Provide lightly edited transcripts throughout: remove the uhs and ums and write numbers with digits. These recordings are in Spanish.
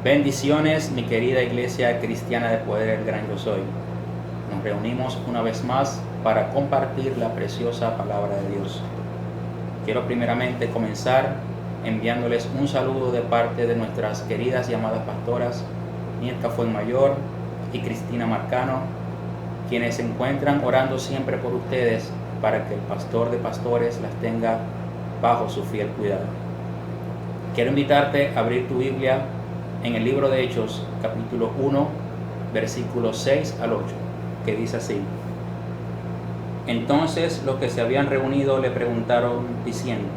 Bendiciones, mi querida iglesia cristiana de Poder el Gran Yo Soy. Nos reunimos una vez más para compartir la preciosa palabra de Dios. Quiero primeramente comenzar enviándoles un saludo de parte de nuestras queridas y amadas pastoras Nietka Fuenmayor y Cristina Marcano, quienes se encuentran orando siempre por ustedes para que el pastor de pastores las tenga bajo su fiel cuidado. Quiero invitarte a abrir tu Biblia en el libro de Hechos, capítulo 1, versículos 6 al 8, que dice así: Entonces los que se habían reunido le preguntaron diciendo: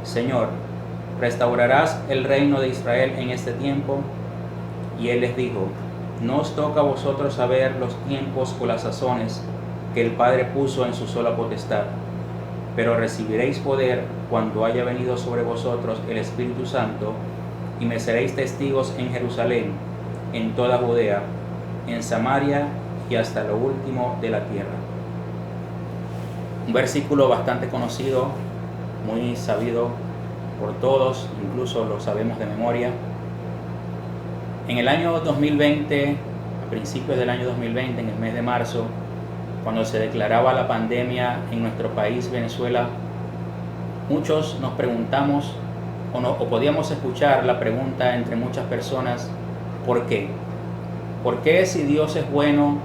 Señor, ¿restaurarás el reino de Israel en este tiempo? Y él les dijo: No os toca a vosotros saber los tiempos o las sazones que el Padre puso en su sola potestad, pero recibiréis poder cuando haya venido sobre vosotros el Espíritu Santo, y me seréis testigos en Jerusalén, en toda Judea, en Samaria y hasta lo último de la tierra. Un versículo bastante conocido, muy sabido por todos, incluso lo sabemos de memoria. En el año 2020, a principios del año 2020, en el mes de marzo, cuando se declaraba la pandemia en nuestro país, Venezuela, muchos nos preguntamos o podíamos escuchar la pregunta entre muchas personas: ¿por qué? ¿Por qué, si Dios es bueno,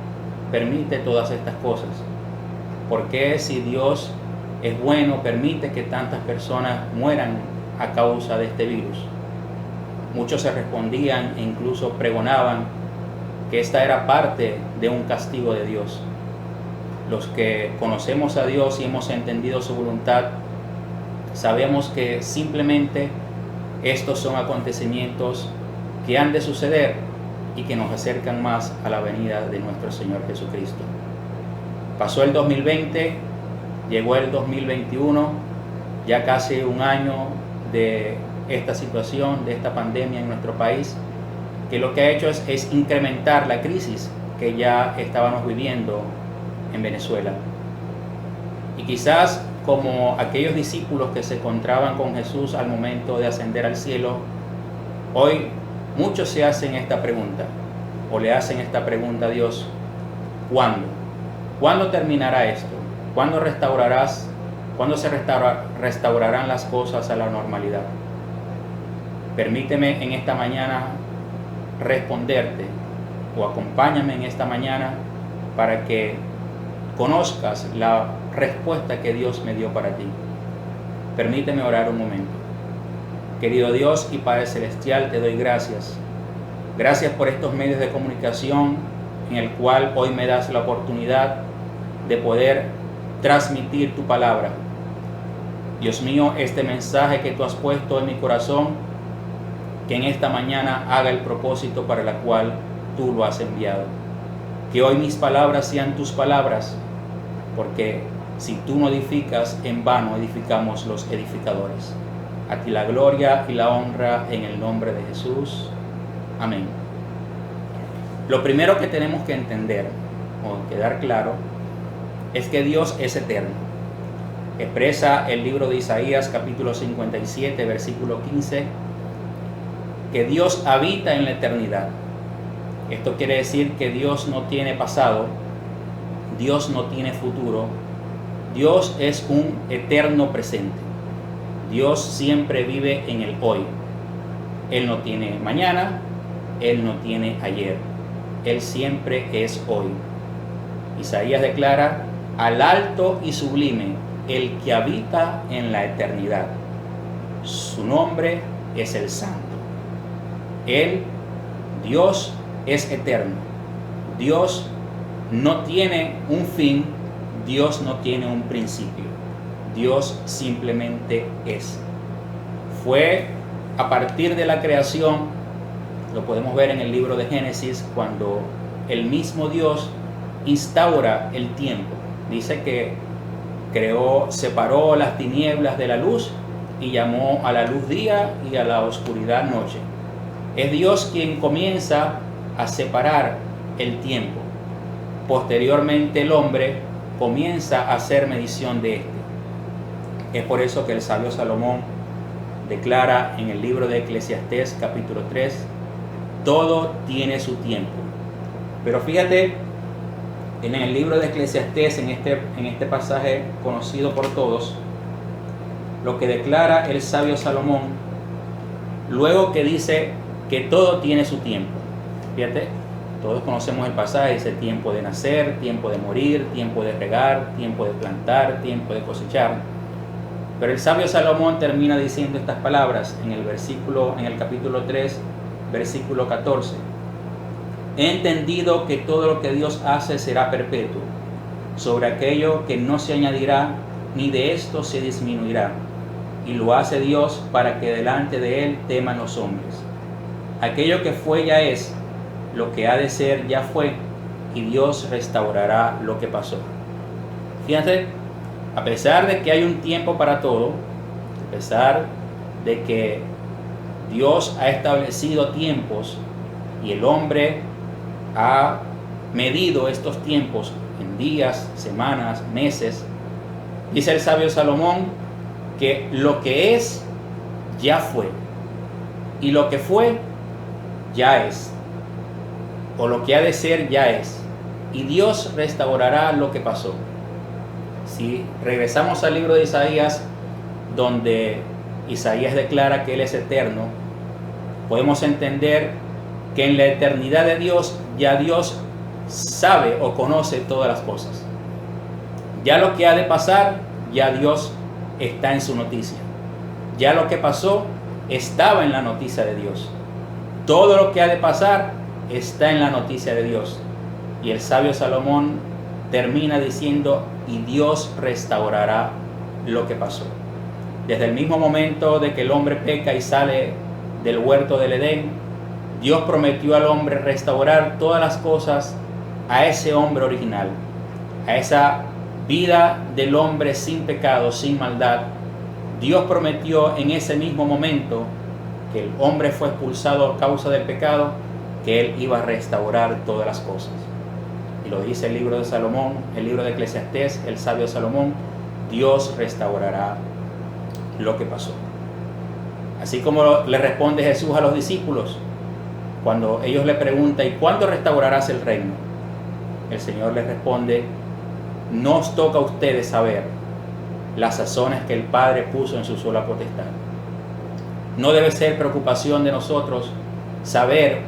permite todas estas cosas? ¿Por qué, si Dios es bueno, permite que tantas personas mueran a causa de este virus? Muchos se respondían e incluso pregonaban que esta era parte de un castigo de Dios. Los que conocemos a Dios y hemos entendido su voluntad, sabemos que simplemente estos son acontecimientos que han de suceder y que nos acercan más a la venida de nuestro Señor Jesucristo. Pasó el 2020, llegó el 2021, ya casi un año de esta situación, de esta pandemia en nuestro país, que lo que ha hecho es incrementar la crisis que ya estábamos viviendo en Venezuela. Y quizás, como aquellos discípulos que se encontraban con Jesús al momento de ascender al cielo, hoy muchos se hacen esta pregunta, o le hacen esta pregunta a Dios: ¿cuándo? ¿Cuándo terminará esto? ¿Cuándo restaurarás? ¿Cuándo se restaurarán las cosas a la normalidad? Permíteme en esta mañana responderte, o acompáñame en esta mañana para que conozcas la respuesta que Dios me dio para ti. Permíteme orar un momento. Querido Dios y Padre Celestial, te doy gracias. Gracias por estos medios de comunicación en el cual hoy me das la oportunidad de poder transmitir tu palabra. Dios mío, este mensaje que tú has puesto en mi corazón, que en esta mañana haga el propósito para el cual tú lo has enviado. Que hoy mis palabras sean tus palabras, porque si tú no edificas, en vano edificamos los edificadores. A ti la gloria y la honra en el nombre de Jesús. Amén. Lo primero que tenemos que entender o quedar claro es que Dios es eterno. Expresa el libro de Isaías capítulo 57 versículo 15 que Dios habita en la eternidad. Esto quiere decir que Dios no tiene pasado, Dios no tiene futuro, Dios es un eterno presente. Dios siempre vive en el hoy. Él no tiene mañana, Él no tiene ayer. Él siempre es hoy. Isaías declara: al alto y sublime, el que habita en la eternidad. Su nombre es el Santo. Él, Dios, es eterno. Dios no tiene un fin, Dios no tiene un principio. Dios simplemente es. Fue a partir de la creación, lo podemos ver en el libro de Génesis, cuando el mismo Dios instaura el tiempo. Dice que separó las tinieblas de la luz y llamó a la luz día y a la oscuridad noche. Es Dios quien comienza a separar el tiempo. Posteriormente el hombre comienza a hacer medición de este. Es por eso que el sabio Salomón declara en el libro de Eclesiastés capítulo 3 todo tiene su tiempo. Pero fíjate, en el libro de Eclesiastés, en este pasaje conocido por todos, lo que declara el sabio Salomón, luego que dice que todo tiene su tiempo. Fíjate, todos conocemos el pasaje, dice tiempo de nacer, tiempo de morir, tiempo de regar, tiempo de plantar, tiempo de cosechar. Pero el sabio Salomón termina diciendo estas palabras en el capítulo 3, versículo 14. He entendido que todo lo que Dios hace será perpetuo, sobre aquello que no se añadirá, ni de esto se disminuirá, y lo hace Dios para que delante de Él teman los hombres. Aquello que fue ya es, lo que ha de ser ya fue, y Dios restaurará lo que pasó. Fíjate, a pesar de que hay un tiempo para todo, a pesar de que Dios ha establecido tiempos y el hombre ha medido estos tiempos en días, semanas, meses, dice el sabio Salomón que lo que es ya fue, y lo que fue ya es, o lo que ha de ser ya es, y Dios restaurará lo que pasó. Si regresamos al libro de Isaías, donde Isaías declara que Él es eterno, podemos entender que en la eternidad de Dios, ya Dios sabe o conoce todas las cosas. Ya lo que ha de pasar, ya Dios está en su noticia. Ya lo que pasó estaba en la noticia de Dios. Todo lo que ha de pasar está en la noticia de Dios. Y el sabio Salomón termina diciendo, y Dios restaurará lo que pasó. Desde el mismo momento de que el hombre peca y sale del huerto del Edén, Dios prometió al hombre restaurar todas las cosas a ese hombre original, a esa vida del hombre sin pecado, sin maldad. Dios prometió en ese mismo momento que el hombre fue expulsado a causa del pecado, que Él iba a restaurar todas las cosas. Y lo dice el libro de Salomón, el libro de Eclesiastés, el sabio Salomón, Dios restaurará lo que pasó. Así como le responde Jesús a los discípulos, cuando ellos le preguntan, ¿y cuándo restaurarás el reino? El Señor les responde, no os toca a ustedes saber las sazones que el Padre puso en su sola potestad. No debe ser preocupación de nosotros saber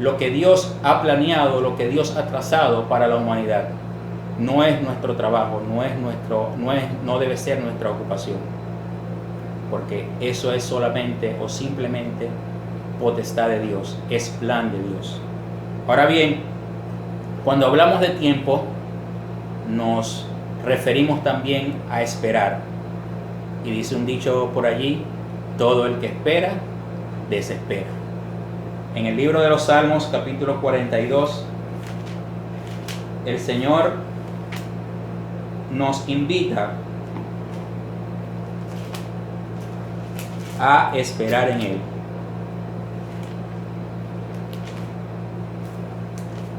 lo que Dios ha planeado, lo que Dios ha trazado para la humanidad. No es nuestro trabajo, no debe ser nuestra ocupación, porque eso es solamente o simplemente potestad de Dios, es plan de Dios. Ahora bien, cuando hablamos de tiempo, nos referimos también a esperar. Y dice un dicho por allí, todo el que espera, desespera. En el libro de los Salmos, capítulo 42, el Señor nos invita a esperar en Él.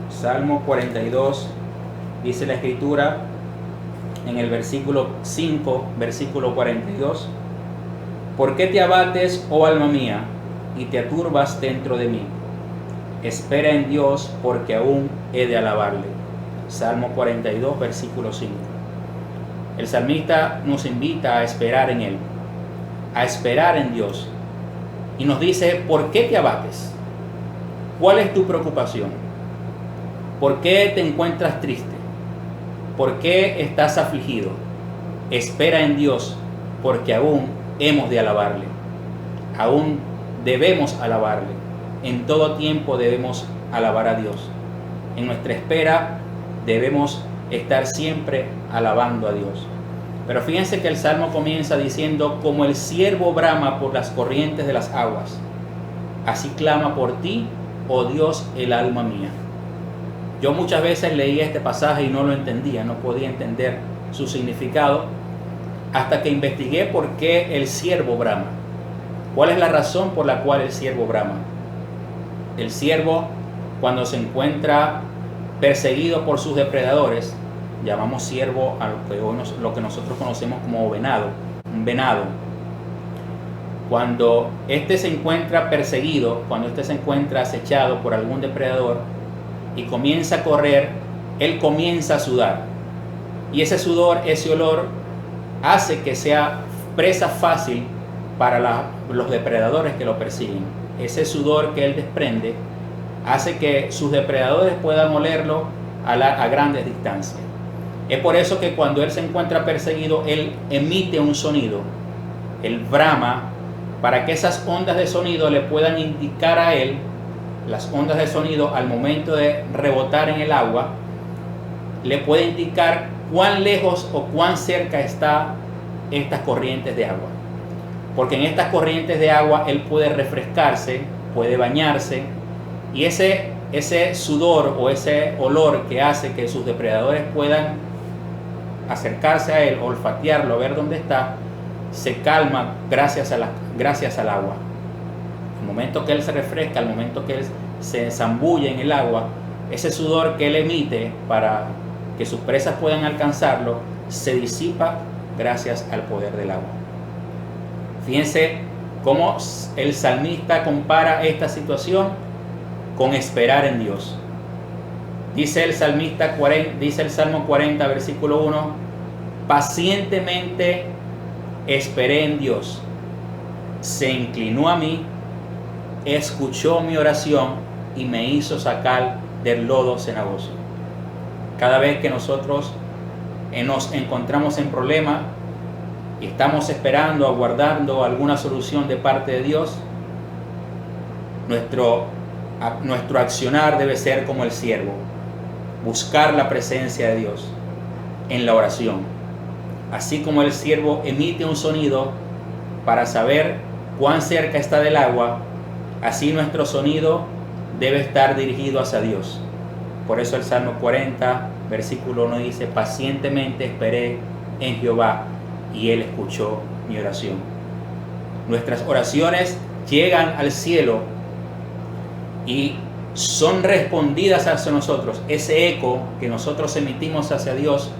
Salmo 42, dice la Escritura, en el versículo 5, versículo 42, ¿por qué te abates, oh alma mía, y te aturbas dentro de mí? Espera en Dios, porque aún he de alabarle. Salmo 42, versículo 5. El salmista nos invita a esperar en Él, a esperar en Dios. Y nos dice, ¿por qué te abates? ¿Cuál es tu preocupación? ¿Por qué te encuentras triste? ¿Por qué estás afligido? Espera en Dios, porque aún hemos de alabarle. Aún debemos alabarle. En todo tiempo debemos alabar a Dios. En nuestra espera debemos estar siempre alabando a Dios. Pero fíjense que el Salmo comienza diciendo, como el ciervo brama por las corrientes de las aguas, así clama por ti, oh Dios, el alma mía. Yo muchas veces leía este pasaje y no lo entendía, no podía entender su significado, hasta que investigué por qué el ciervo brama. ¿Cuál es la razón por la cual el ciervo brama? El ciervo, cuando se encuentra perseguido por sus depredadores, llamamos ciervo a lo que nosotros conocemos como venado, un venado. Cuando éste se encuentra perseguido, cuando éste se encuentra acechado por algún depredador y comienza a correr, él comienza a sudar. Y ese sudor, ese olor, hace que sea presa fácil para los depredadores que lo persiguen. Ese sudor que él desprende hace que sus depredadores puedan olerlo a grandes distancias. Es por eso que cuando él se encuentra perseguido, él emite un sonido, él brama, para que esas ondas de sonido le puedan indicar a él, las ondas de sonido al momento de rebotar en el agua, le puede indicar cuán lejos o cuán cerca está estas corrientes de agua. Porque en estas corrientes de agua él puede refrescarse, puede bañarse, y ese sudor o ese olor que hace que sus depredadores puedan acercarse a él, olfatearlo, ver dónde está, se calma gracias al agua. Al momento que él se refresca, al momento que él se zambulle en el agua, ese sudor que él emite para que sus presas puedan alcanzarlo, se disipa gracias al poder del agua. Fíjense cómo el salmista compara esta situación con esperar en Dios. Dice el Salmo 40, versículo 1, pacientemente esperé en Dios, se inclinó a mí, escuchó mi oración y me hizo sacar del lodo cenagoso. Cada vez que nosotros nos encontramos en problema y estamos esperando, aguardando alguna solución de parte de Dios, nuestro accionar debe ser como el siervo, buscar la presencia de Dios en la oración. Así como el siervo emite un sonido para saber cuán cerca está del agua, así nuestro sonido debe estar dirigido hacia Dios. Por eso el Salmo 40, versículo 1 dice, pacientemente esperé en Jehová y Él escuchó mi oración. Nuestras oraciones llegan al cielo y son respondidas hacia nosotros. Ese eco que nosotros emitimos hacia Dios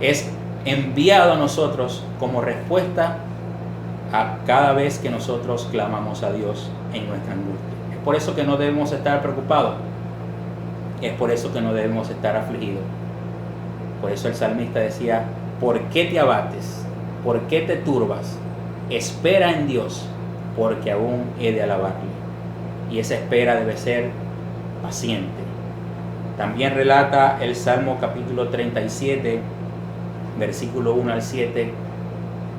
es enviado a nosotros como respuesta a cada vez que nosotros clamamos a Dios en nuestra angustia. Es por eso que no debemos estar preocupados. Es por eso que no debemos estar afligidos. Por eso el salmista decía, ¿por qué te abates? ¿Por qué te turbas? Espera en Dios, porque aún he de alabarle. Y esa espera debe ser paciente. También relata el Salmo capítulo 37, versículo 1 al 7,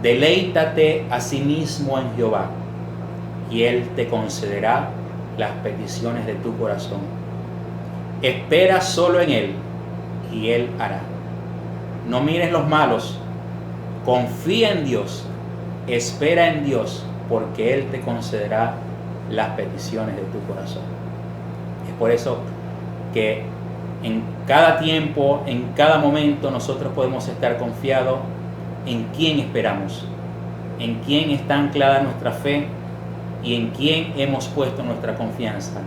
deleítate a sí mismo en Jehová, y Él te concederá las peticiones de tu corazón. Espera solo en Él, y Él hará. No mires los malos, confía en Dios, espera en Dios, porque Él te concederá las peticiones de tu corazón. Es por eso que en cada tiempo, en cada momento, nosotros podemos estar confiados en quién esperamos, en quién está anclada nuestra fe y en quién hemos puesto nuestra confianza.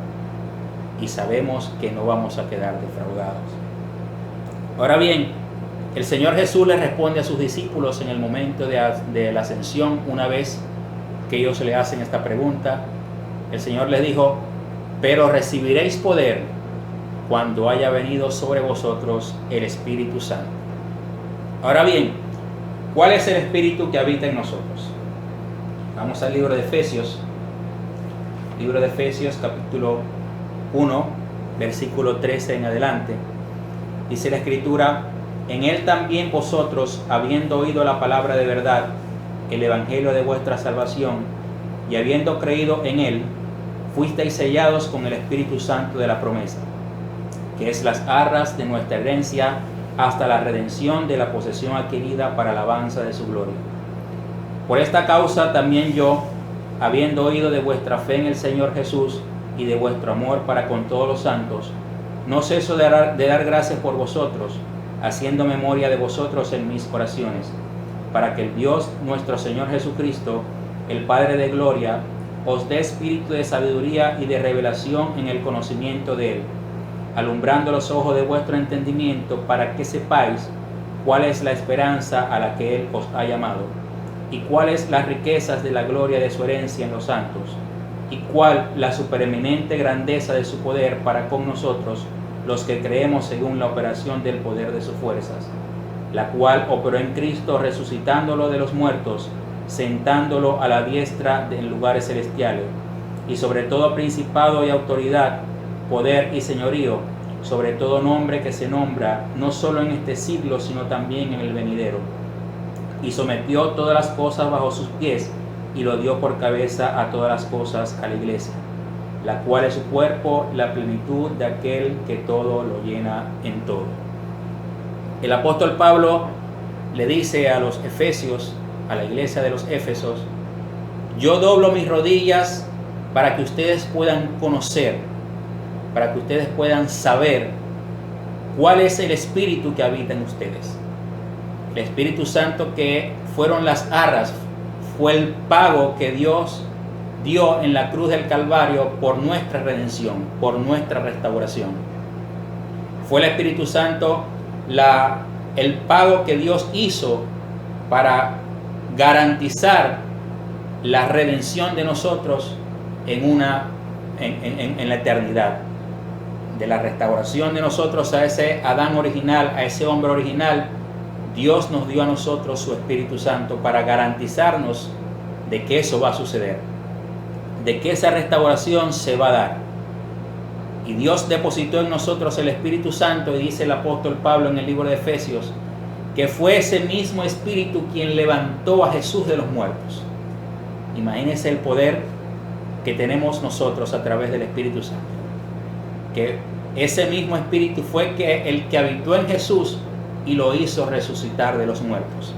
Y sabemos que no vamos a quedar defraudados. Ahora bien, el Señor Jesús le responde a sus discípulos en el momento de la ascensión, una vez que ellos le hacen esta pregunta. El Señor les dijo, pero recibiréis poder cuando haya venido sobre vosotros el Espíritu Santo. Ahora bien, ¿cuál es el Espíritu que habita en nosotros? Vamos al libro de Efesios. Libro de Efesios, capítulo 1, versículo 13 en adelante. Dice la Escritura, en Él también vosotros, habiendo oído la palabra de verdad, el Evangelio de vuestra salvación, y habiendo creído en Él, fuisteis sellados con el Espíritu Santo de la promesa, que es las arras de nuestra herencia hasta la redención de la posesión adquirida para alabanza de su gloria. Por esta causa también yo, habiendo oído de vuestra fe en el Señor Jesús y de vuestro amor para con todos los santos, no ceso de dar gracias por vosotros, haciendo memoria de vosotros en mis oraciones, para que el Dios nuestro Señor Jesucristo, el Padre de gloria, os dé espíritu de sabiduría y de revelación en el conocimiento de Él, alumbrando los ojos de vuestro entendimiento, para que sepáis cuál es la esperanza a la que Él os ha llamado, y cuáles las riquezas de la gloria de su herencia en los santos, y cuál la supereminente grandeza de su poder para con nosotros, los que creemos según la operación del poder de sus fuerzas, la cual operó en Cristo resucitándolo de los muertos, sentándolo a la diestra en lugares celestiales, y sobre todo principado y autoridad, poder y señorío, sobre todo nombre que se nombra, no solo en este siglo, sino también en el venidero. Y sometió todas las cosas bajo sus pies, y lo dio por cabeza a todas las cosas a la iglesia, la cual es su cuerpo, la plenitud de aquel que todo lo llena en todo. El apóstol Pablo le dice a los efesios, a la iglesia de los Éfesos: yo doblo mis rodillas para que ustedes puedan conocer, para que ustedes puedan saber cuál es el Espíritu que habita en ustedes. El Espíritu Santo, que fueron las arras, fue el pago que Dios dio en la cruz del Calvario por nuestra redención, por nuestra restauración. Fue el Espíritu Santo el pago que Dios hizo para garantizar la redención de nosotros en la eternidad. De la restauración de nosotros a ese Adán original, a ese hombre original, Dios nos dio a nosotros su Espíritu Santo para garantizarnos de que eso va a suceder, de que esa restauración se va a dar. Y Dios depositó en nosotros el Espíritu Santo, y dice el apóstol Pablo en el libro de Efesios, que fue ese mismo Espíritu quien levantó a Jesús de los muertos. Imagínense el poder que tenemos nosotros a través del Espíritu Santo. Que ese mismo Espíritu fue el que habitó en Jesús y lo hizo resucitar de los muertos.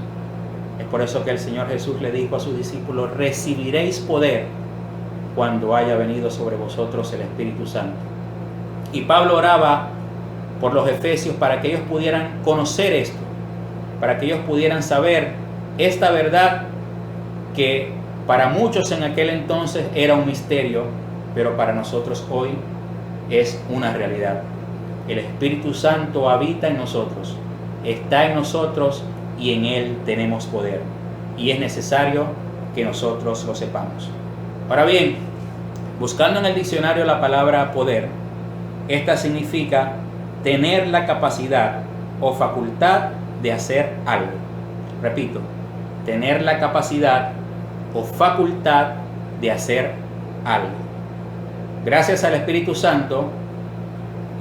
Es por eso que el Señor Jesús le dijo a sus discípulos: recibiréis poder cuando haya venido sobre vosotros el Espíritu Santo. Y Pablo oraba por los efesios para que ellos pudieran conocer esto, para que ellos pudieran saber esta verdad que para muchos en aquel entonces era un misterio, pero para nosotros hoy es una realidad. El Espíritu Santo habita en nosotros, está en nosotros, y en Él tenemos poder. Y es necesario que nosotros lo sepamos. Ahora bien, buscando en el diccionario la palabra poder, esta significa tener la capacidad o facultad de hacer algo. Repito, tener la capacidad o facultad de hacer algo. Gracias al Espíritu Santo,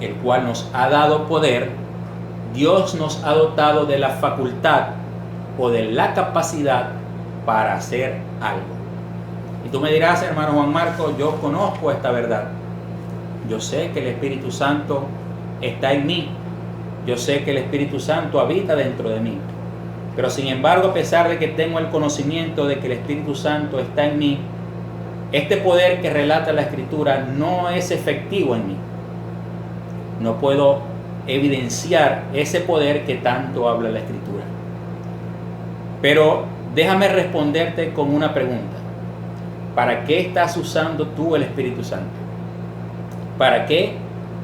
el cual nos ha dado poder, Dios nos ha dotado de la facultad o de la capacidad para hacer algo. Y tú me dirás, hermano Juan Marco, yo conozco esta verdad. Yo sé que el Espíritu Santo está en mí. Yo sé que el Espíritu Santo habita dentro de mí. Pero sin embargo, a pesar de que tengo el conocimiento de que el Espíritu Santo está en mí, este poder que relata la Escritura no es efectivo en mí. No puedo evidenciar ese poder que tanto habla la Escritura. Pero déjame responderte con una pregunta. ¿Para qué estás usando tú el Espíritu Santo? ¿Para qué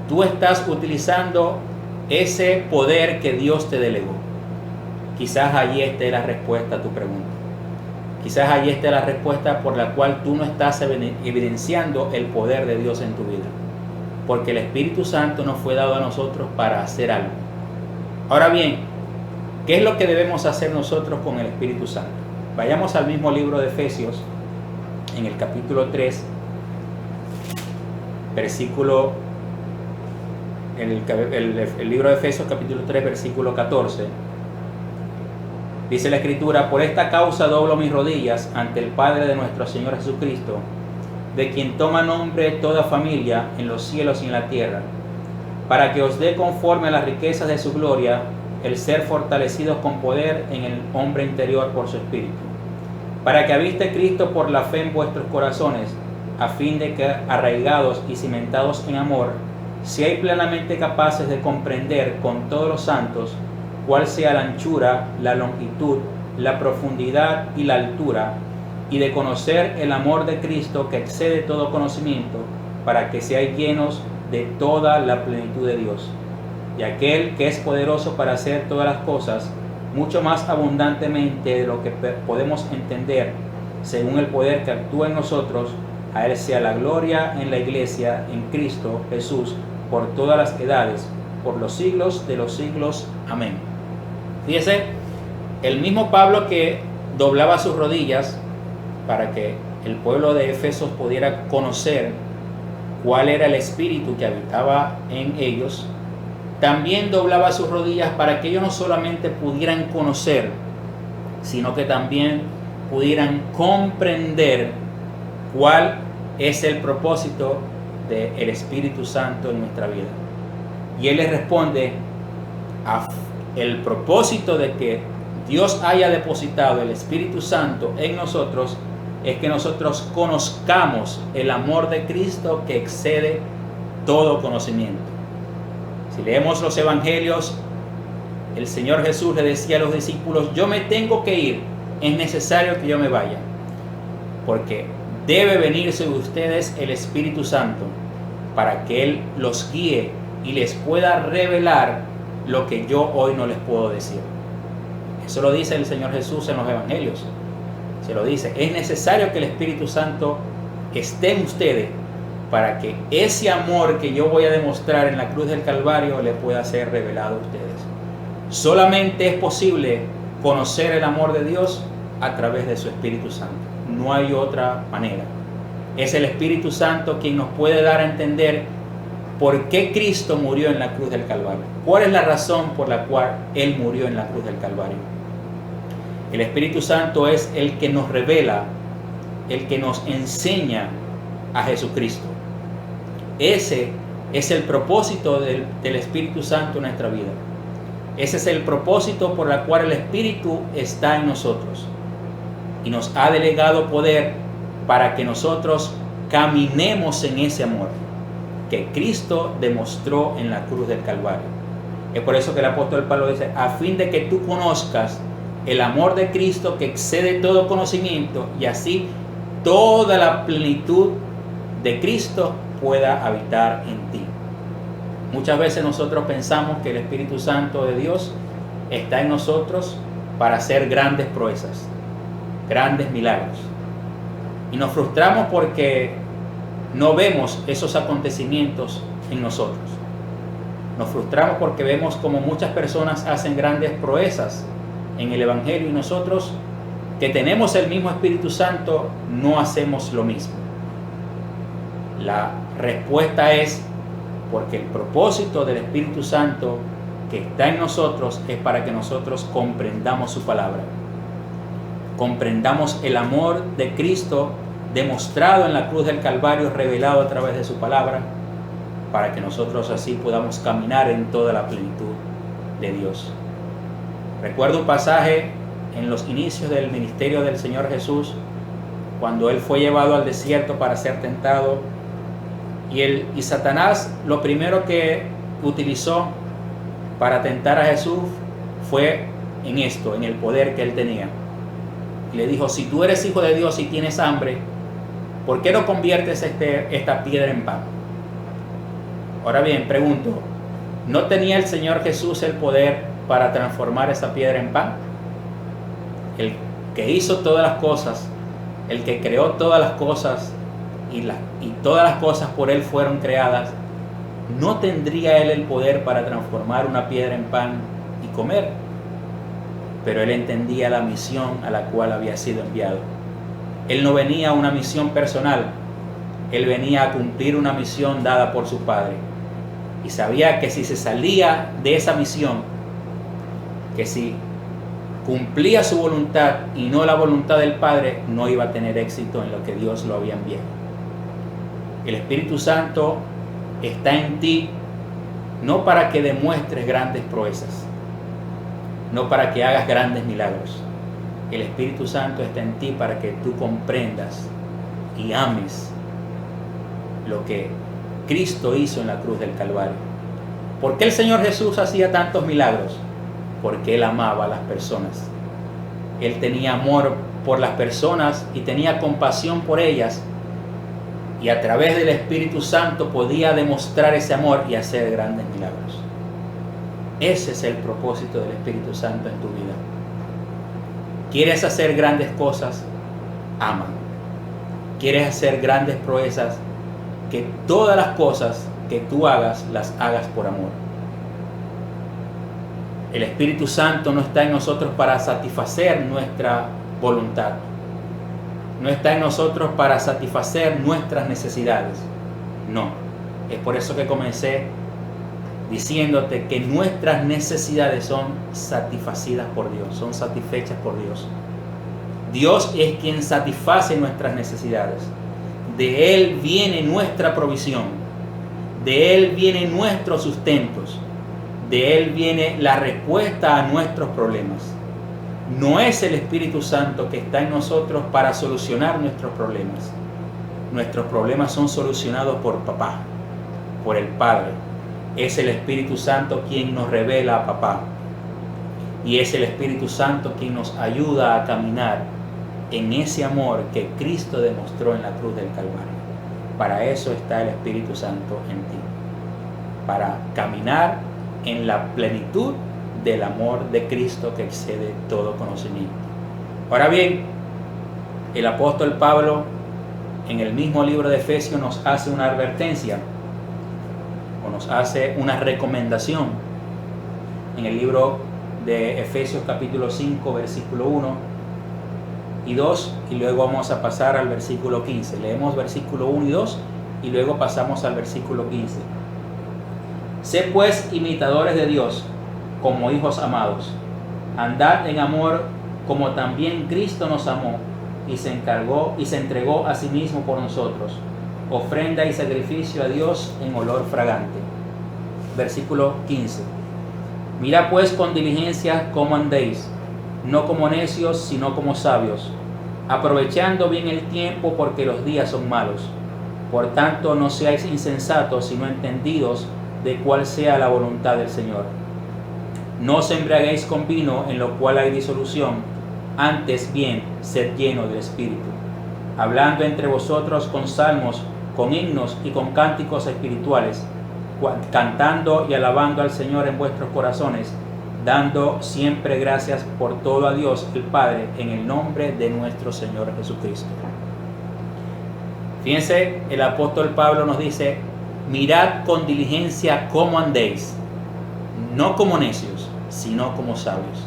tú estás utilizando ese poder que Dios te delegó? Quizás allí esté la respuesta a tu pregunta. Quizás allí esté la respuesta por la cual tú no estás evidenciando el poder de Dios en tu vida. Porque el Espíritu Santo nos fue dado a nosotros para hacer algo. Ahora bien, ¿qué es lo que debemos hacer nosotros con el Espíritu Santo? Vayamos al mismo libro de Efesios, en el capítulo 3, versículo, el libro de Efesios capítulo 3, versículo 14. Dice la Escritura: por esta causa doblo mis rodillas ante el Padre de nuestro Señor Jesucristo, de quien toma nombre toda familia en los cielos y en la tierra, para que os dé conforme a las riquezas de su gloria el ser fortalecidos con poder en el hombre interior por su Espíritu, para que habite Cristo por la fe en vuestros corazones, a fin de que, arraigados y cimentados en amor, seáis plenamente capaces de comprender con todos los santos cuál sea la anchura, la longitud, la profundidad y la altura, y de conocer el amor de Cristo que excede todo conocimiento, para que seáis llenos de toda la plenitud de Dios. Y aquel que es poderoso para hacer todas las cosas, mucho más abundantemente de lo que podemos entender, según el poder que actúa en nosotros. A Él sea la gloria en la iglesia, en Cristo Jesús, por todas las edades, por los siglos de los siglos. Amén. Fíjese, el mismo Pablo que doblaba sus rodillas para que el pueblo de Efesos pudiera conocer cuál era el espíritu que habitaba en ellos, también doblaba sus rodillas para que ellos no solamente pudieran conocer, sino que también pudieran comprender cuál es el propósito del Espíritu Santo en nuestra vida. Y Él les responde: el propósito de que Dios haya depositado el Espíritu Santo en nosotros es que nosotros conozcamos el amor de Cristo que excede todo conocimiento. Si leemos los evangelios, el Señor Jesús le decía a los discípulos: yo me tengo que ir, es necesario que yo me vaya, porque debe venir sobre ustedes el Espíritu Santo para que Él los guíe y les pueda revelar lo que yo hoy no les puedo decir. Eso lo dice el Señor Jesús en los evangelios. Se lo dice: es necesario que el Espíritu Santo esté en ustedes para que ese amor que yo voy a demostrar en la cruz del Calvario le pueda ser revelado a ustedes. Solamente es posible conocer el amor de Dios a través de su Espíritu Santo. No hay otra manera. Es el Espíritu Santo quien nos puede dar a entender por qué Cristo murió en la cruz del Calvario. ¿Cuál es la razón por la cual Él murió en la cruz del Calvario? El Espíritu Santo es el que nos revela, el que nos enseña a Jesucristo. Ese es el propósito del Espíritu Santo en nuestra vida. Ese es el propósito por el cual el Espíritu está en nosotros. Y nos ha delegado poder para que nosotros caminemos en ese amor que Cristo demostró en la cruz del Calvario. Es por eso que el apóstol Pablo dice: a fin de que tú conozcas el amor de Cristo que excede todo conocimiento, y así toda la plenitud de Cristo pueda habitar en ti. Muchas veces nosotros pensamos que el Espíritu Santo de Dios está en nosotros para hacer grandes proezas, grandes milagros. Y nos frustramos porque no vemos esos acontecimientos en nosotros. Nos frustramos porque vemos como muchas personas hacen grandes proezas en el Evangelio y nosotros, que tenemos el mismo Espíritu Santo, no hacemos lo mismo. La respuesta es porque el propósito del Espíritu Santo que está en nosotros es para que nosotros comprendamos su palabra. Comprendamos el amor de Cristo demostrado en la cruz del Calvario, revelado a través de su palabra, para que nosotros así podamos caminar en toda la plenitud de Dios. Recuerdo un pasaje en los inicios del ministerio del Señor Jesús, cuando Él fue llevado al desierto para ser tentado, y Satanás lo primero que utilizó para tentar a Jesús fue en esto, en el poder que Él tenía. Y le dijo: si tú eres hijo de Dios y tienes hambre, ¿por qué no conviertes esta piedra en pan? Ahora bien, pregunto, ¿no tenía el Señor Jesús el poder para transformar esa piedra en pan? El que hizo todas las cosas, el que creó todas las cosas y todas las cosas por Él fueron creadas, ¿no tendría Él el poder para transformar una piedra en pan y comer? Pero Él entendía la misión a la cual había sido enviado. Él no venía a una misión personal, Él venía a cumplir una misión dada por su Padre. Y sabía que si se salía de esa misión, que si cumplía su voluntad y no la voluntad del Padre, no iba a tener éxito en lo que Dios lo había enviado. El Espíritu Santo está en ti no para que demuestres grandes proezas, no para que hagas grandes milagros. El Espíritu Santo está en ti para que tú comprendas y ames lo que Cristo hizo en la cruz del Calvario. ¿Por qué el Señor Jesús hacía tantos milagros? Porque Él amaba a las personas. Él tenía amor por las personas y tenía compasión por ellas, y a través del Espíritu Santo podía demostrar ese amor y hacer grandes milagros. Ese es el propósito del Espíritu Santo en tu vida. ¿Quieres hacer grandes cosas? Ama. ¿Quieres hacer grandes proezas? Que todas las cosas que tú hagas, las hagas por amor. El Espíritu Santo no está en nosotros para satisfacer nuestra voluntad. No está en nosotros para satisfacer nuestras necesidades. No. Es por eso que comencé diciéndote que nuestras necesidades son satisfacidas por Dios, son satisfechas por Dios. Dios es quien satisface nuestras necesidades. De Él viene nuestra provisión. De Él vienen nuestros sustentos. De Él viene la respuesta a nuestros problemas. No es el Espíritu Santo que está en nosotros para solucionar nuestros problemas. Nuestros problemas son solucionados por Papá, por el Padre. Es el Espíritu Santo quien nos revela a Papá. Y es el Espíritu Santo quien nos ayuda a caminar en ese amor que Cristo demostró en la cruz del Calvario. Para eso está el Espíritu Santo en ti. Para caminar en la plenitud del amor de Cristo que excede todo conocimiento. Ahora bien, el apóstol Pablo en el mismo libro de Efesios nos hace una advertencia o nos hace una recomendación. En el libro de Efesios capítulo 5 versículo 1 y 2, y luego vamos a pasar al versículo 15. Leemos versículo 1 y 2 y luego pasamos al versículo 15. Sé pues imitadores de Dios como hijos amados. Andad en amor como también Cristo nos amó y se entregó a sí mismo por nosotros, ofrenda y sacrificio a Dios en olor fragante. Versículo 15. Mirad pues con diligencia cómo andéis, no como necios, sino como sabios, aprovechando bien el tiempo, porque los días son malos. Por tanto, no seáis insensatos, sino entendidos de cuál sea la voluntad del Señor. No os embriaguéis con vino, en lo cual hay disolución, antes bien, sed llenos del Espíritu, hablando entre vosotros con salmos, con himnos y con cánticos espirituales, cantando y alabando al Señor en vuestros corazones, dando siempre gracias por todo a Dios el Padre, en el nombre de nuestro Señor Jesucristo. Fíjense, el apóstol Pablo nos dice: mirad con diligencia cómo andéis, no como necios, sino como sabios.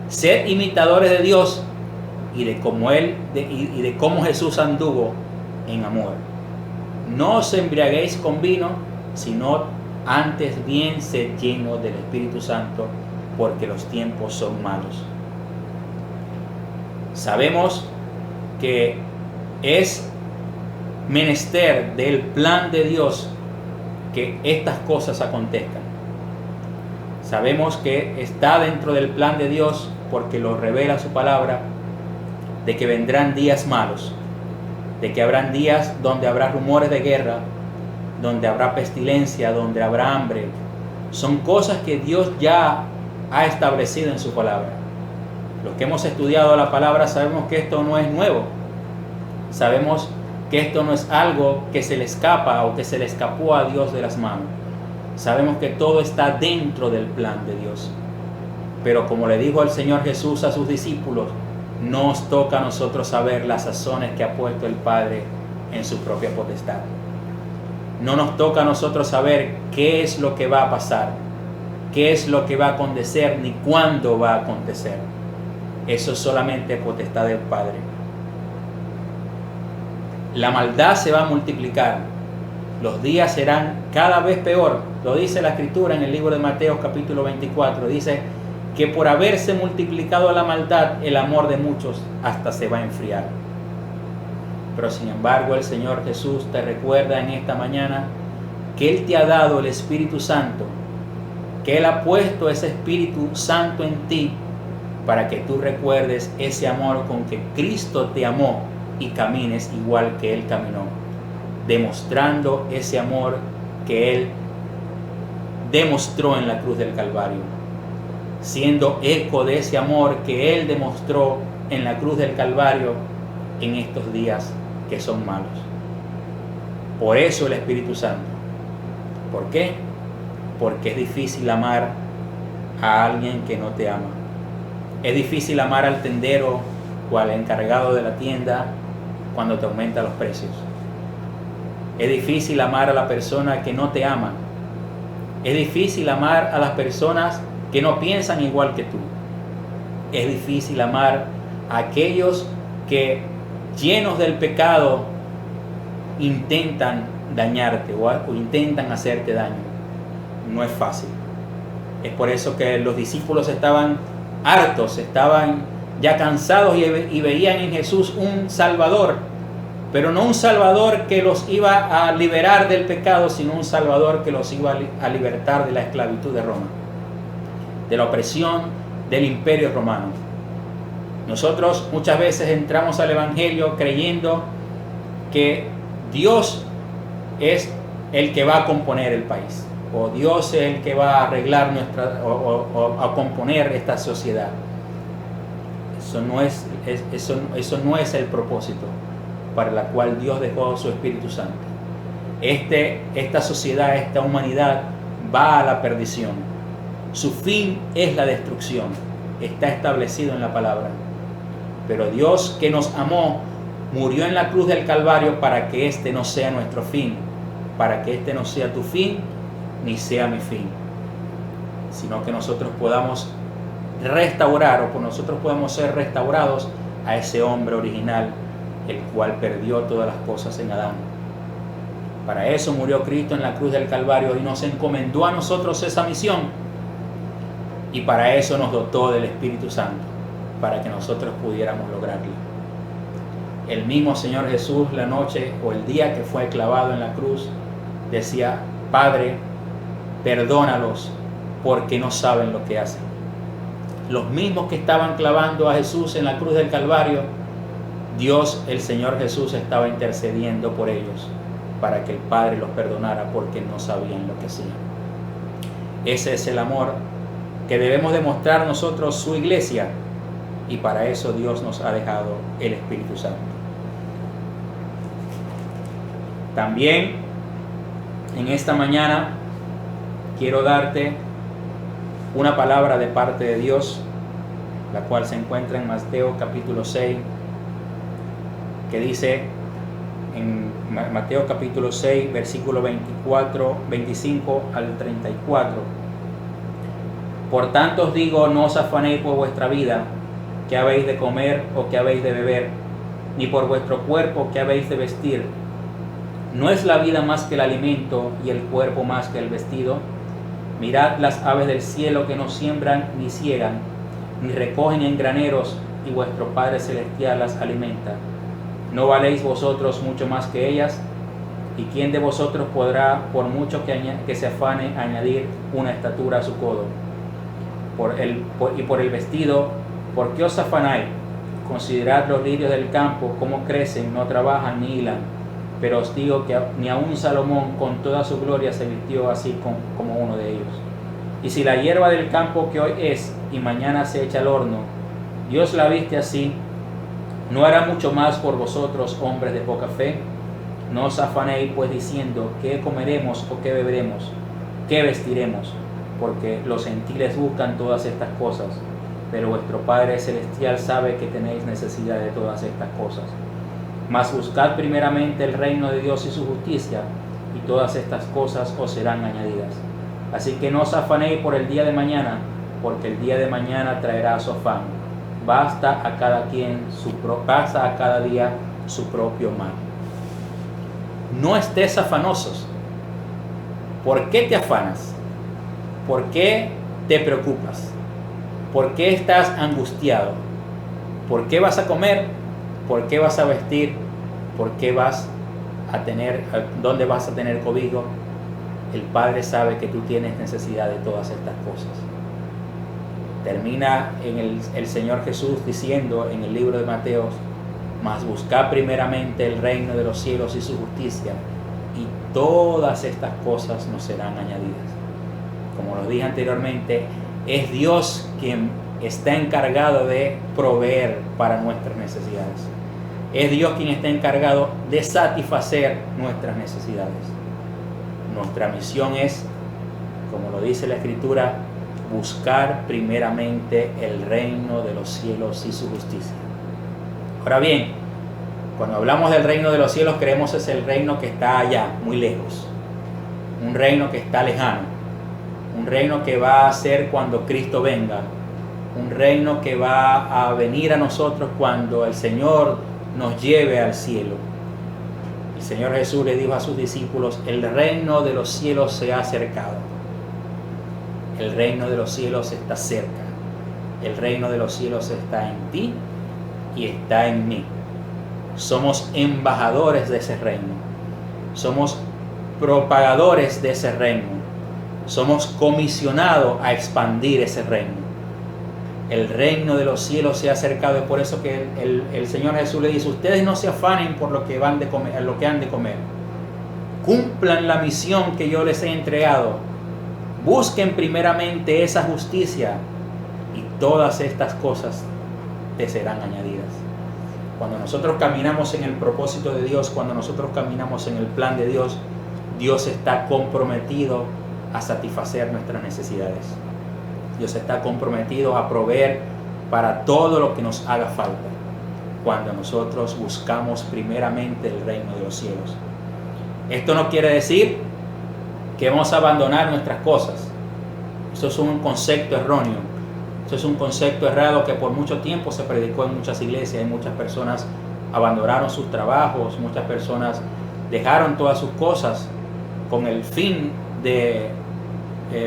Sed imitadores de Dios y de cómo cómo Jesús anduvo en amor. No os embriaguéis con vino, sino antes bien sed llenos del Espíritu Santo, porque los tiempos son malos. Sabemos que es menester del plan de Dios que estas cosas acontezcan. Sabemos que está dentro del plan de Dios, porque lo revela su palabra, de que vendrán días malos, de que habrán días donde habrá rumores de guerra, donde habrá pestilencia, donde habrá hambre. Son cosas que Dios ya ha establecido en su palabra. Los que hemos estudiado la palabra sabemos que esto no es nuevo. Sabemos que esto no es algo que se le escapa o que se le escapó a Dios de las manos. Sabemos que todo está dentro del plan de Dios. Pero como le dijo el Señor Jesús a sus discípulos, nos toca a nosotros saber las sazones que ha puesto el Padre en su propia potestad. No nos toca a nosotros saber qué es lo que va a pasar, qué es lo que va a acontecer, ni cuándo va a acontecer. Eso es solamente potestad del Padre. La maldad se va a multiplicar. Los días serán cada vez peor. Lo dice la Escritura en el libro de Mateo capítulo 24. Dice que por haberse multiplicado la maldad, el amor de muchos hasta se va a enfriar. Pero sin embargo, el Señor Jesús te recuerda en esta mañana que Él te ha dado el Espíritu Santo, que Él ha puesto ese Espíritu Santo en ti para que tú recuerdes ese amor con que Cristo te amó y camines igual que Él caminó, demostrando ese amor que Él demostró en la cruz del Calvario, siendo eco de ese amor que Él demostró en la cruz del Calvario en estos días que son malos. Por eso el Espíritu Santo. ¿Por qué? Porque es difícil amar a alguien que no te ama. Es difícil amar al tendero o al encargado de la tienda cuando te aumentan los precios. Es difícil amar a la persona que no te ama. Es difícil amar a las personas que no piensan igual que tú. Es difícil amar a aquellos que, llenos del pecado, intentan dañarte o intentan hacerte daño. No es fácil. Es por eso que los discípulos estaban hartos, estaban ya cansados y veían en Jesús un Salvador, pero no un Salvador que los iba a liberar del pecado, sino un Salvador que los iba a libertar de la esclavitud de Roma, de la opresión del imperio romano. Nosotros muchas veces entramos al Evangelio creyendo que Dios es el que va a componer el país, o Dios es el que va a arreglar o a componer esta sociedad. Eso no es el propósito para el cual Dios dejó su Espíritu Santo. Esta sociedad, esta humanidad va a la perdición. Su fin es la destrucción. Está establecido en la palabra. Pero Dios, que nos amó, murió en la cruz del Calvario para que este no sea nuestro fin, para que este no sea tu fin ni sea mi fin, sino que nosotros podamos restaurar, o que nosotros podamos ser restaurados a ese hombre original, el cual perdió todas las cosas en Adán. Para eso murió Cristo en la cruz del Calvario y nos encomendó a nosotros esa misión, y para eso nos dotó del Espíritu Santo, para que nosotros pudiéramos lograrlo. El mismo Señor Jesús, la noche o el día que fue clavado en la cruz, decía: Padre, perdónalos porque no saben lo que hacen. Los mismos que estaban clavando a Jesús en la cruz del Calvario, Dios, el Señor Jesús, estaba intercediendo por ellos para que el Padre los perdonara porque no sabían lo que hacían. Ese es el amor que debemos demostrar nosotros, su iglesia, y para eso Dios nos ha dejado el Espíritu Santo. También en esta mañana quiero darte una palabra de parte de Dios, la cual se encuentra en Mateo capítulo 6, que dice en Mateo capítulo 6, versículo 25 al 34: Por tanto os digo, no os afanéis por vuestra vida, qué habéis de comer o qué habéis de beber, ni por vuestro cuerpo, qué habéis de vestir. ¿No es la vida más que el alimento y el cuerpo más que el vestido? Mirad las aves del cielo, que no siembran ni ciegan, ni recogen en graneros, y vuestro Padre Celestial las alimenta. ¿No valéis vosotros mucho más que ellas? ¿Y quién de vosotros podrá, por mucho que se afane, añadir una estatura a su codo? Y por el vestido, ¿por qué os afanáis? Considerad los lirios del campo, cómo crecen, no trabajan ni hilan. Pero os digo que ni aun Salomón con toda su gloria se vistió así como uno de ellos. Y si la hierba del campo, que hoy es y mañana se echa al horno, Dios la viste así, ¿no hará mucho más por vosotros, hombres de poca fe? No os afanéis pues diciendo, ¿qué comeremos o qué beberemos? ¿Qué vestiremos? Porque los gentiles buscan todas estas cosas, pero vuestro Padre Celestial sabe que tenéis necesidad de todas estas cosas. Mas buscad primeramente el reino de Dios y su justicia, y todas estas cosas os serán añadidas. Así que no os afanéis por el día de mañana, porque el día de mañana traerá su afán. Basta a cada día su propio mal. No estés afanosos. ¿Por qué te afanas? ¿Por qué te preocupas? ¿Por qué estás angustiado? ¿Por qué vas a comer? ¿Por qué vas a vestir? ¿Por qué vas a tener, dónde vas a tener cobijo? El Padre sabe que tú tienes necesidad de todas estas cosas. Termina el Señor Jesús diciendo en el libro de Mateo: mas buscad primeramente el reino de los cielos y su justicia, y todas estas cosas nos serán añadidas. Como lo dije anteriormente, es Dios quien está encargado de proveer para nuestras necesidades. Es Dios quien está encargado de satisfacer nuestras necesidades. Nuestra misión es, como lo dice la Escritura, buscar primeramente el reino de los cielos y su justicia. Ahora bien, cuando hablamos del reino de los cielos, creemos es el reino que está allá, muy lejos. Un reino que está lejano. Un reino que va a ser cuando Cristo venga. Un reino que va a venir a nosotros cuando el Señor nos lleve al cielo. El Señor Jesús le dijo a sus discípulos: el reino de los cielos se ha acercado. El reino de los cielos está cerca. El reino de los cielos está en ti y está en mí. Somos embajadores de ese reino. Somos propagadores de ese reino. Somos comisionados a expandir ese reino. El reino de los cielos se ha acercado, y por eso que el Señor Jesús le dice: ustedes no se afanen por lo que van de comer, lo que han de comer. Cumplan la misión que yo les he entregado. Busquen primeramente esa justicia y todas estas cosas te serán añadidas. Cuando nosotros caminamos en el propósito de Dios, cuando nosotros caminamos en el plan de Dios, Dios está comprometido a satisfacer nuestras necesidades. Dios está comprometido a proveer para todo lo que nos haga falta cuando nosotros buscamos primeramente el reino de los cielos. Esto no quiere decir que vamos a abandonar nuestras cosas. Eso es un concepto erróneo. Eso es un concepto errado que por mucho tiempo se predicó en muchas iglesias, y muchas personas abandonaron sus trabajos, muchas personas dejaron todas sus cosas con el fin de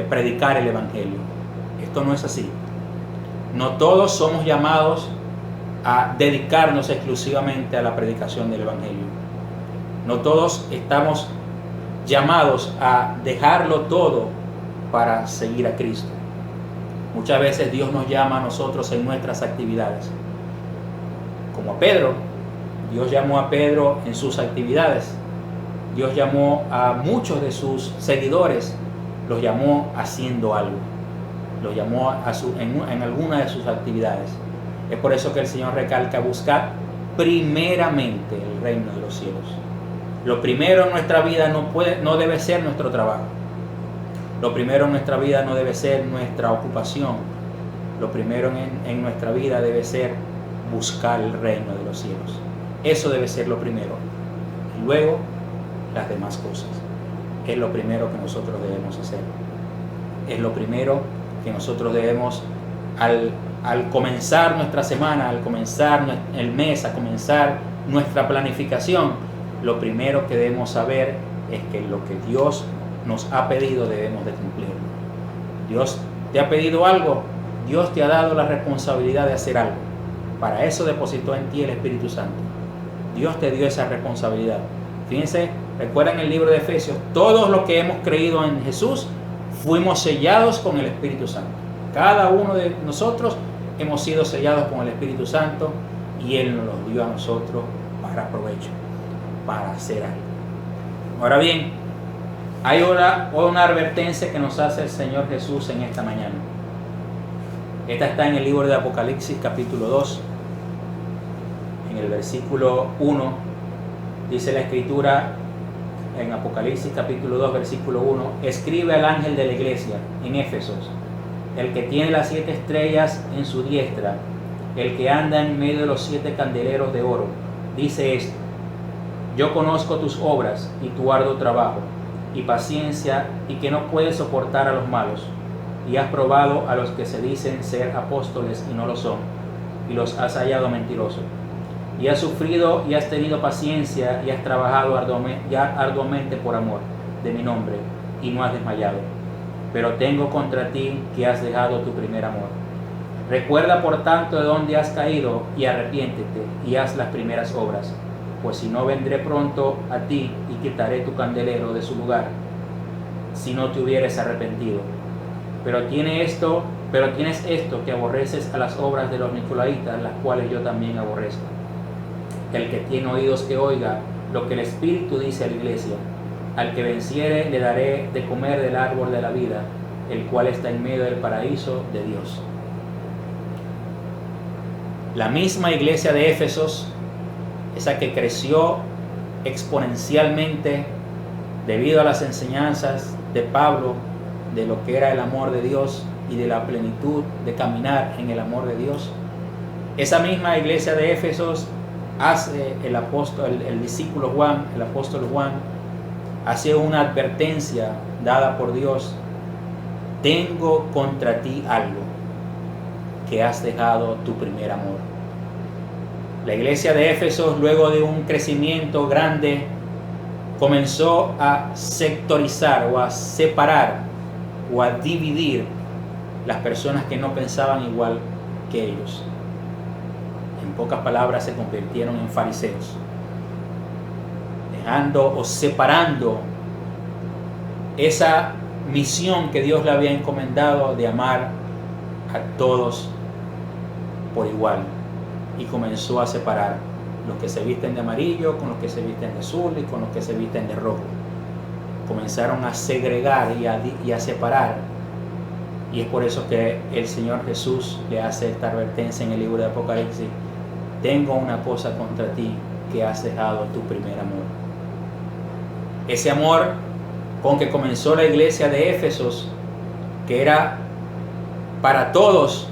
predicar el evangelio. Esto no es así. No todos somos llamados a dedicarnos exclusivamente a la predicación del evangelio. No todos estamos llamados a dejarlo todo para seguir a Cristo. Muchas veces Dios nos llama a nosotros en nuestras actividades. Como a Pedro, Dios llamó a Pedro en sus actividades. Dios llamó a muchos de sus seguidores, los llamó haciendo algo. Los llamó en alguna de sus actividades. Es por eso que el Señor recalca: buscar primeramente el reino de los cielos. Lo primero en nuestra vida no debe ser nuestro trabajo. Lo primero en nuestra vida no debe ser nuestra ocupación. Lo primero en nuestra vida debe ser buscar el reino de los cielos. Eso debe ser lo primero. Y luego las demás cosas. Es lo primero que nosotros debemos hacer. Es lo primero que nosotros debemos, al comenzar nuestra semana, al comenzar el mes, a comenzar nuestra planificación, lo primero que debemos saber es que lo que Dios nos ha pedido debemos de cumplirlo. Dios te ha pedido algo, Dios te ha dado la responsabilidad de hacer algo. Para eso depositó en ti el Espíritu Santo. Dios te dio esa responsabilidad. Fíjense, recuerdan el libro de Efesios: todos los que hemos creído en Jesús fuimos sellados con el Espíritu Santo. Cada uno de nosotros hemos sido sellados con el Espíritu Santo, y Él nos los dio a nosotros para provecho, para hacer algo. Ahora bien, hay una advertencia que nos hace el Señor Jesús en esta mañana. Esta está en el libro de Apocalipsis capítulo 2, en el versículo 1. Dice la Escritura en Apocalipsis capítulo 2 versículo 1: escribe al ángel de la iglesia en Éfesos, el que tiene las 7 estrellas en su diestra, el que anda en medio de los 7 candeleros de oro, dice esto: yo conozco tus obras y tu arduo trabajo y paciencia, y que no puedes soportar a los malos, y has probado a los que se dicen ser apóstoles y no lo son, y los has hallado mentirosos. Y has sufrido y has tenido paciencia y has trabajado arduamente por amor de mi nombre, y no has desmayado. Pero tengo contra ti que has dejado tu primer amor. Recuerda por tanto de dónde has caído, y arrepiéntete y haz las primeras obras. Pues si no, vendré pronto a ti y quitaré tu candelero de su lugar, si no te hubieres arrepentido. Pero tienes esto, que aborreces a las obras de los nicolaítas, las cuales yo también aborrezco. El que tiene oídos que oiga lo que el Espíritu dice a la iglesia. Al que venciere le daré de comer del árbol de la vida, el cual está en medio del paraíso de Dios. La misma iglesia de Éfesos, esa que creció exponencialmente debido a las enseñanzas de Pablo de lo que era el amor de Dios y de la plenitud de caminar en el amor de Dios. Esa misma iglesia de Éfesos hace el discípulo Juan, el apóstol Juan, hace una advertencia dada por Dios: tengo contra ti algo, que has dejado tu primer amor. La iglesia de Éfesos, luego de un crecimiento grande, comenzó a sectorizar o a separar o a dividir las personas que no pensaban igual que ellos. En pocas palabras, se convirtieron en fariseos, dejando o separando esa misión que Dios le había encomendado de amar a todos por igual, y comenzó a separar los que se visten de amarillo con los que se visten de azul y con los que se visten de rojo. Comenzaron a segregar y a separar, y es por eso que el Señor Jesús le hace esta advertencia en el libro de Apocalipsis: tengo una cosa contra ti, que has dejado tu primer amor. Ese amor con que comenzó la iglesia de Éfesos, que era para todos,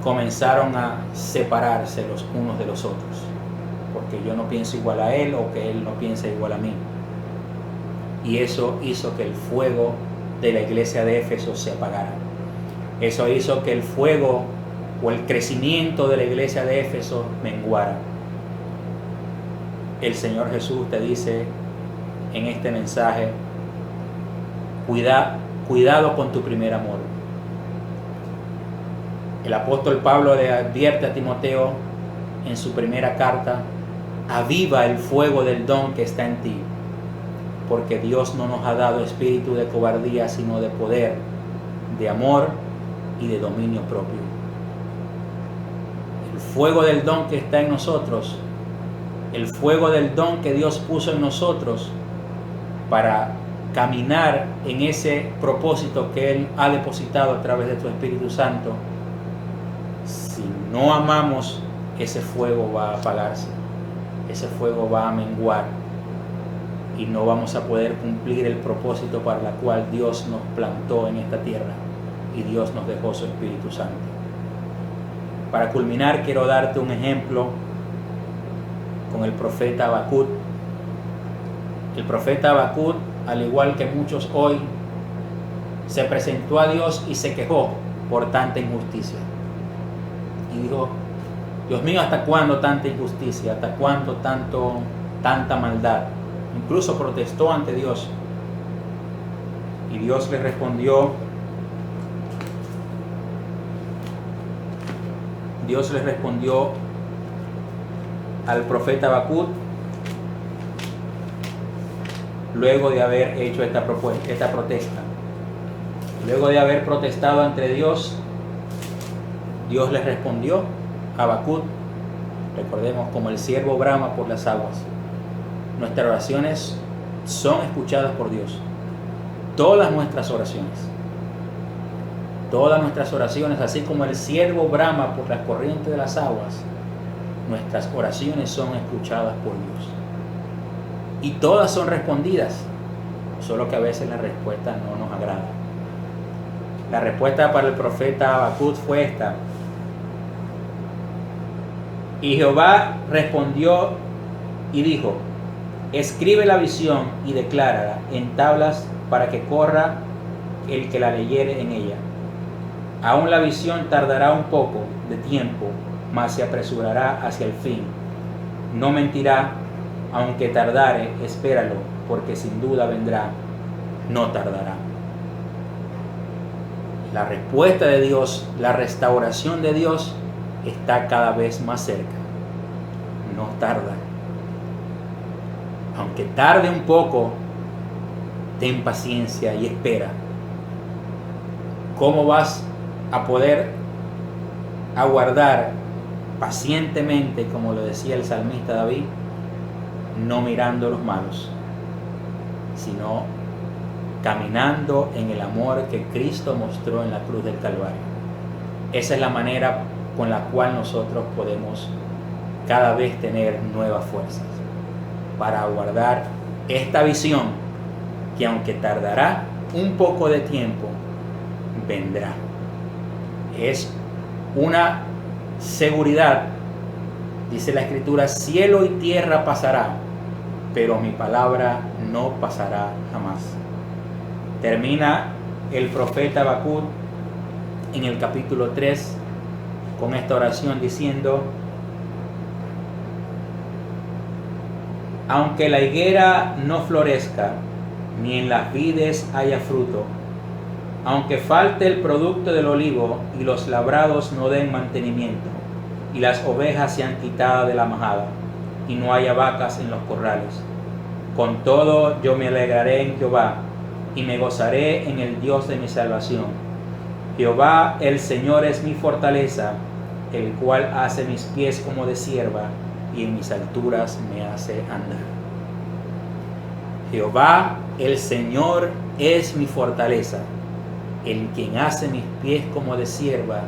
comenzaron a separarse los unos de los otros, porque yo no pienso igual a él o que él no piensa igual a mí. Y eso hizo que el fuego de la iglesia de Éfesos se apagara. Eso hizo que el fuego o el crecimiento de la iglesia de Éfesos menguara. El Señor Jesús te dice en este mensaje: cuidado con tu primer amor. El apóstol Pablo le advierte a Timoteo en su primera carta: aviva el fuego del don que está en ti, porque Dios no nos ha dado espíritu de cobardía, sino de poder, de amor y de dominio propio. El fuego del don que está en nosotros, el fuego del don que Dios puso en nosotros para caminar en ese propósito que Él ha depositado a través de su Espíritu Santo, si no amamos, ese fuego va a apagarse, ese fuego va a menguar, y no vamos a poder cumplir el propósito para el cual Dios nos plantó en esta tierra y Dios nos dejó su Espíritu Santo. Para culminar, quiero darte un ejemplo con el profeta Habacuc. El profeta Habacuc, al igual que muchos hoy, se presentó a Dios y se quejó por tanta injusticia. Y dijo: Dios mío, ¿hasta cuándo tanta injusticia? ¿Hasta cuándo tanta maldad? Incluso protestó ante Dios. Y Dios le respondió: al profeta Habacuc, luego de haber hecho esta protesta. Luego de haber protestado ante Dios, Dios le respondió a Habacuc, recordemos, como el ciervo brama por las aguas. Nuestras oraciones son escuchadas por Dios. Todas nuestras oraciones, así como el ciervo brama por las corrientes de las aguas, nuestras oraciones son escuchadas por Dios. Y todas son respondidas, solo que a veces la respuesta no nos agrada. La respuesta para el profeta Habacuc fue esta: y Jehová respondió y dijo: escribe la visión y declárala en tablas, para que corra el que la leyere en ella. Aún la visión tardará un poco de tiempo, mas se apresurará hacia el fin. No mentirá, aunque tardare, espéralo, porque sin duda vendrá, no tardará. La respuesta de Dios, la restauración de Dios, está cada vez más cerca. No tarda. Aunque tarde un poco, ten paciencia y espera. ¿Cómo vas a poder aguardar pacientemente, como lo decía el salmista David? No mirando los malos, sino caminando en el amor que Cristo mostró en la cruz del Calvario. Esa es la manera con la cual nosotros podemos cada vez tener nuevas fuerzas para aguardar esta visión, que aunque tardará un poco de tiempo, vendrá. Es una seguridad. Dice la Escritura, cielo y tierra pasará, pero mi palabra no pasará jamás. Termina el profeta Habacuc en el capítulo 3 con esta oración diciendo: aunque la higuera no florezca, ni en las vides haya fruto, aunque falte el producto del olivo y los labrados no den mantenimiento, y las ovejas sean quitadas de la majada, y no haya vacas en los corrales, con todo yo me alegraré en Jehová, y me gozaré en el Dios de mi salvación. Jehová el Señor es mi fortaleza, el cual hace mis pies como de cierva, y en mis alturas me hace andar. Jehová el Señor es mi fortaleza, el quien hace mis pies como de cierva,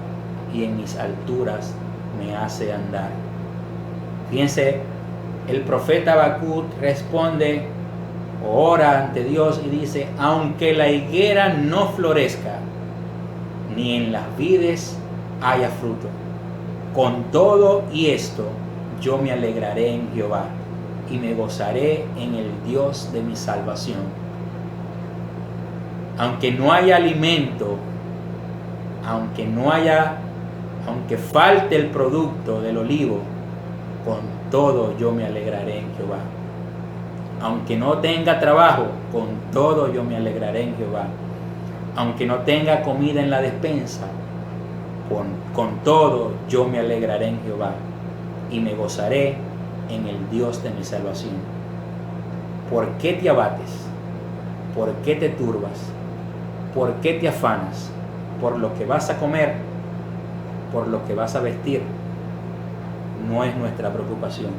y en mis alturas me hace andar. Fíjense, el profeta Habacuc responde, ora ante Dios y dice: aunque la higuera no florezca, ni en las vides haya fruto, con todo y esto yo me alegraré en Jehová, y me gozaré en el Dios de mi salvación. Aunque no haya alimento, aunque falte el producto del olivo, con todo yo me alegraré en Jehová. Aunque no tenga trabajo, con todo yo me alegraré en Jehová. Aunque no tenga comida en la despensa, con todo yo me alegraré en Jehová, y me gozaré en el Dios de mi salvación. ¿Por qué te abates? ¿Por qué te turbas? ¿Por qué te afanas? ¿Por lo que vas a comer? ¿Por lo que vas a vestir? No es nuestra preocupación.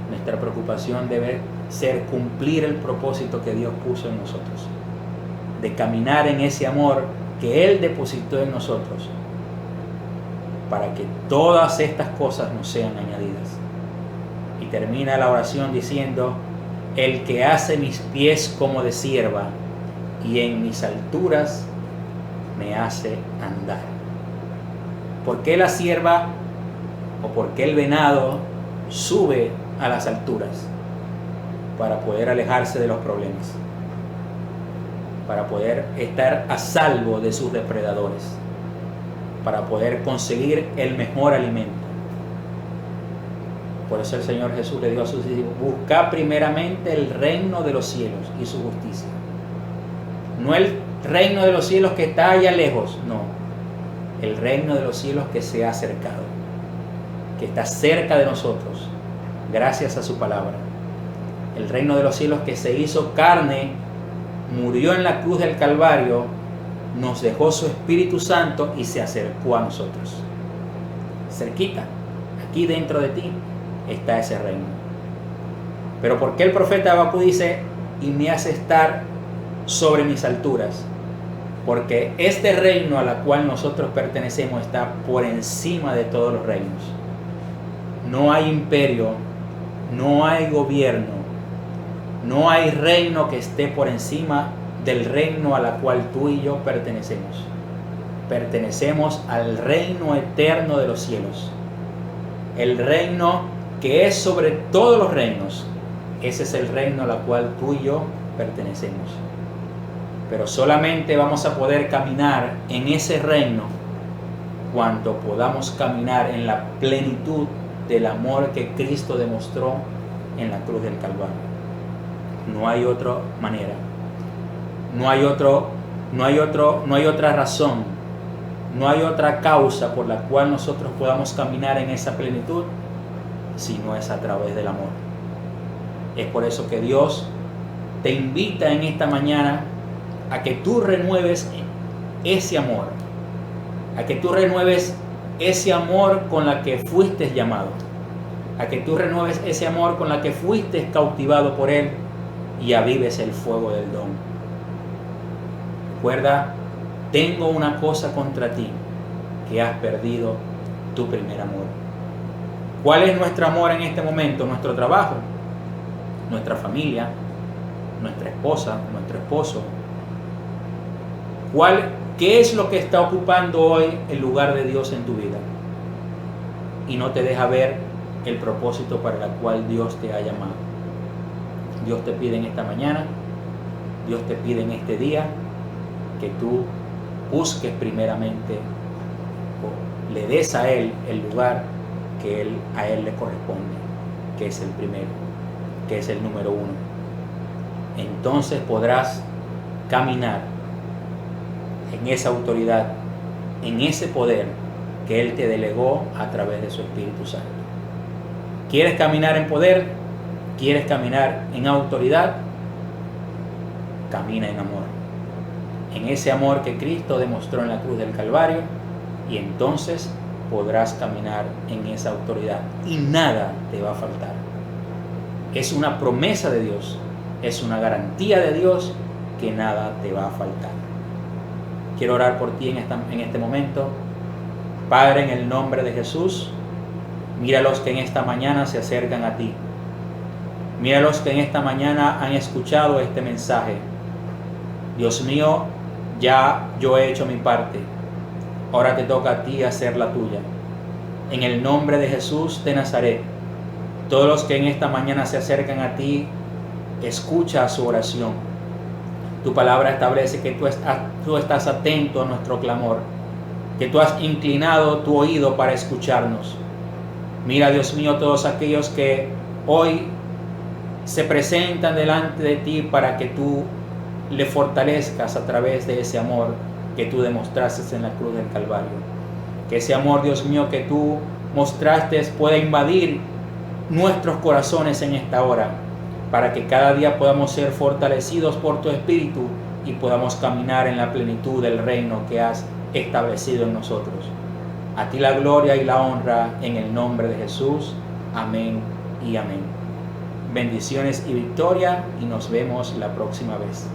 Nuestra preocupación debe ser cumplir el propósito que Dios puso en nosotros, de caminar en ese amor que Él depositó en nosotros, para que todas estas cosas nos sean añadidas. Y termina la oración diciendo: el que hace mis pies como de cierva, y en mis alturas me hace andar. ¿Por qué la cierva o por qué el venado sube a las alturas? Para poder alejarse de los problemas, para poder estar a salvo de sus depredadores, para poder conseguir el mejor alimento. Por eso el Señor Jesús le dijo a sus discípulos: buscad primeramente el reino de los cielos y su justicia. No el reino de los cielos que está allá lejos, no. El reino de los cielos que se ha acercado, que está cerca de nosotros, gracias a su palabra. El reino de los cielos que se hizo carne, murió en la cruz del Calvario, nos dejó su Espíritu Santo y se acercó a nosotros. Cerquita, aquí dentro de ti, está ese reino. Pero ¿por qué el profeta Habacuc dice: y me hace estar sobre mis alturas? Porque este reino a la cual nosotros pertenecemos está por encima de todos los reinos. No hay imperio, no hay gobierno, no hay reino que esté por encima del reino a la cual tú y yo pertenecemos. Pertenecemos al reino eterno de los cielos, el reino que es sobre todos los reinos. Ese es el reino a la cual tú y yo pertenecemos. Pero solamente vamos a poder caminar en ese reino cuando podamos caminar en la plenitud del amor que Cristo demostró en la cruz del Calvario. No hay otra manera, no hay otra razón, no hay otra causa por la cual nosotros podamos caminar en esa plenitud, si no es a través del amor. Es por eso que Dios te invita en esta mañana a que tú renueves ese amor, a que tú renueves ese amor con la que fuiste llamado, a que tú renueves ese amor con la que fuiste cautivado por Él y avives el fuego del don. Recuerda, tengo una cosa contra ti, que has perdido tu primer amor. ¿Cuál es nuestro amor en este momento? Nuestro trabajo, nuestra familia, nuestra esposa, nuestro esposo. ¿Qué es lo que está ocupando hoy el lugar de Dios en tu vida? Y no te deja ver el propósito para el cual Dios te ha llamado. Dios te pide en esta mañana, Dios te pide en este día que tú busques primeramente o le des a Él el lugar que a Él le corresponde, que es el primero, que es el número uno. Entonces podrás caminar en esa autoridad, en ese poder que Él te delegó a través de su Espíritu Santo. ¿Quieres caminar en poder? ¿Quieres caminar en autoridad? Camina en amor. En ese amor que Cristo demostró en la cruz del Calvario, y entonces podrás caminar en esa autoridad y nada te va a faltar. Es una promesa de Dios, es una garantía de Dios que nada te va a faltar. Quiero orar por ti en este momento. Padre, en el nombre de Jesús, mira los que en esta mañana se acercan a ti. Mira los que en esta mañana han escuchado este mensaje. Dios mío, ya yo he hecho mi parte. Ahora te toca a ti hacer la tuya. En el nombre de Jesús de Nazaret, todos los que en esta mañana se acercan a ti, escucha su oración. Tu palabra establece que tú estás atento a nuestro clamor, que tú has inclinado tu oído para escucharnos. Mira, Dios mío, todos aquellos que hoy se presentan delante de ti para que tú le fortalezcas a través de ese amor que tú demostraste en la cruz del Calvario. Que ese amor, Dios mío, que tú mostraste pueda invadir nuestros corazones en esta hora, para que cada día podamos ser fortalecidos por tu Espíritu y podamos caminar en la plenitud del reino que has establecido en nosotros. A ti la gloria y la honra en el nombre de Jesús. Amén y amén. Bendiciones y victoria, y nos vemos la próxima vez.